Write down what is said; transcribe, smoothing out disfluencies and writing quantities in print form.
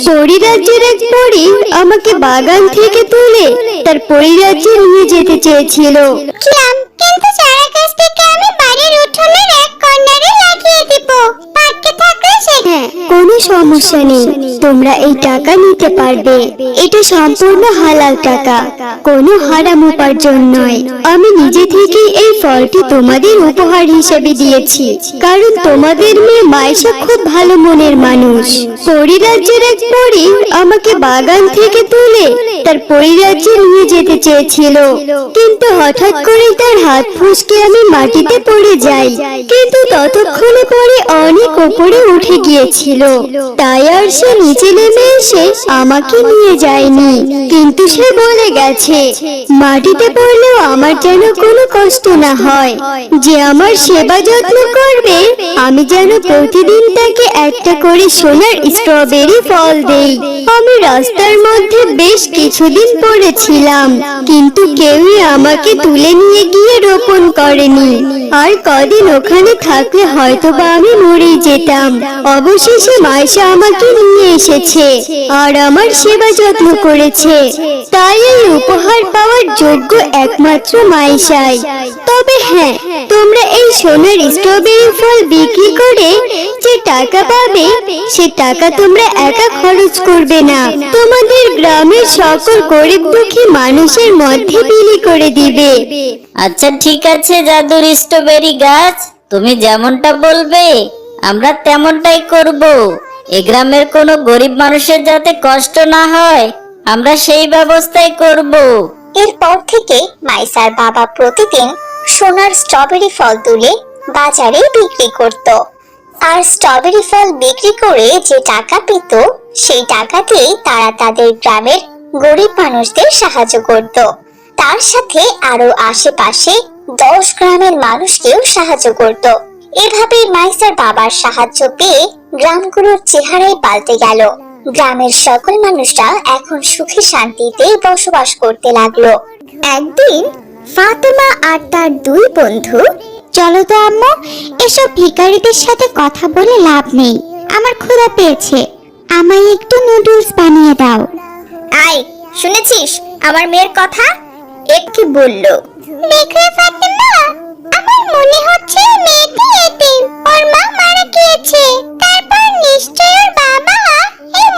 পরিরাজ্যের এক পরী আমাকে বাগান থেকে তুলে তার পরিরাজ্যে নিয়ে যেতে চেয়েছিল। কিন্তু চারা গাছটিকে আমি বাড়ির উঠোনের এক কর্নারে লাগিয়ে দিব। পার্কে থাকলে হ্যাঁ, কোনো সমস্যা নেই, তোমরা এই টাকা নিতে পারবে। এটা সম্পূর্ণ হালাল টাকা, কোনো হারাম উপার্জন নয়। আমি নিজে থেকে এই ফলটি তোমাদের উপহার হিসেবে দিয়েছি, কারণ তোমাদের মেয়ে মাইশা খুব ভালো মনের মানুষ। পরিরাজ্যের এক পরী আমাকে বাগান থেকে তুলে তার পরিরাজ্যে নিয়ে যেতে চেয়েছিল, কিন্তু হঠাৎ করে তার হাত ফসকে আমি মাটিতে পড়ে যাই। কিন্তু ততক্ষণে পরে অনেক উপরে উঠে গিয়েছিল, তাই আর সে নিচে নেমে এসে আমাকে নিয়ে যায়নি। কিন্তু সে বলে গেছে মাটিতে পড়লেও আমার যেন কোনো কষ্ট না হয়, যে আমার সেবা যত্ন করবে আমি যেন প্রতিদিন তাকে একটা করে সোনার স্ট্রবেরি ফল দেই। আমি রাস্তার মধ্যে বেশ কিছুদিন পড়েছিলাম, কিন্তু কেউই আমাকে তুলে নিয়ে গিয়ে রোপণ করেনি। আর কদিন ওখানে থাকলে হয়তোবা আমি মরেই যেতাম। অবশেষে মাইশা আমাকে নিয়ে এসেছে আর আমার সেবা যত্ন করেছে, তাই এই উপহার পাওয়ার যোগ্য একমাত্র মাইশাই। তবে হ্যাঁ, তোমরা এই সোনার স্ট্রবেরি ফল বিক্রি করে যে টাকা পাবে সে টাকা তোমরা একা খরচ করবে না, তোমাদের গ্রামের সকল গরিব দুঃখী মানুষের মধ্যে বিলি করে দিবে। আচ্ছা ঠিক আছে জাদুর স্ট্রবেরি গাছ, তুমি যেমনটা বলবে আমরা তেমনটাই করব। এ গ্রামের কোনো গরিব মানুষের যাতে কষ্ট না হয় আমরা সেই ব্যবস্থাই করব। এরপর থেকে মাইসার বাবা প্রতিদিন সোনার স্ট্রবেরি ফল তুলে বাজারে বিক্রি করত। আর স্ট্রবেরি ফল বিক্রি করে যে টাকা পেত সেই টাকাতেই তারা তাদের গ্রামের গরিব মানুষদের সাহায্য করত। তার সাথে আরো আশেপাশে 10 গ্রামের মানুষকেও সাহায্য করত। এভাবে মাইসার বাবার সাহায্য পেয়ে গ্রামগুলোর চেহারাই পাল্টে গেল। গ্রামের সকল মানুষরা এখন সুখে শান্তিতে বসবাস করতে লাগলো। একদিন ফাতেমা আর তার 2 বন্ধু, চলো তো আম্মু, এসব ভিখারিদের সাথে কথা বলে লাভ নেই, আমার ক্ষুধা পেয়েছে, আমায় একটু নুডলস বানিয়ে দাও। আয়, শুনেছিস আমার মেয়ের কথা? একটি বলল, দেখো ফাতেমা, আমার মনে হচ্ছে মেয়েটি এতিম, ওর মা মারা গিয়েছে, তারপর নিশ্চয় ওর বাবা এই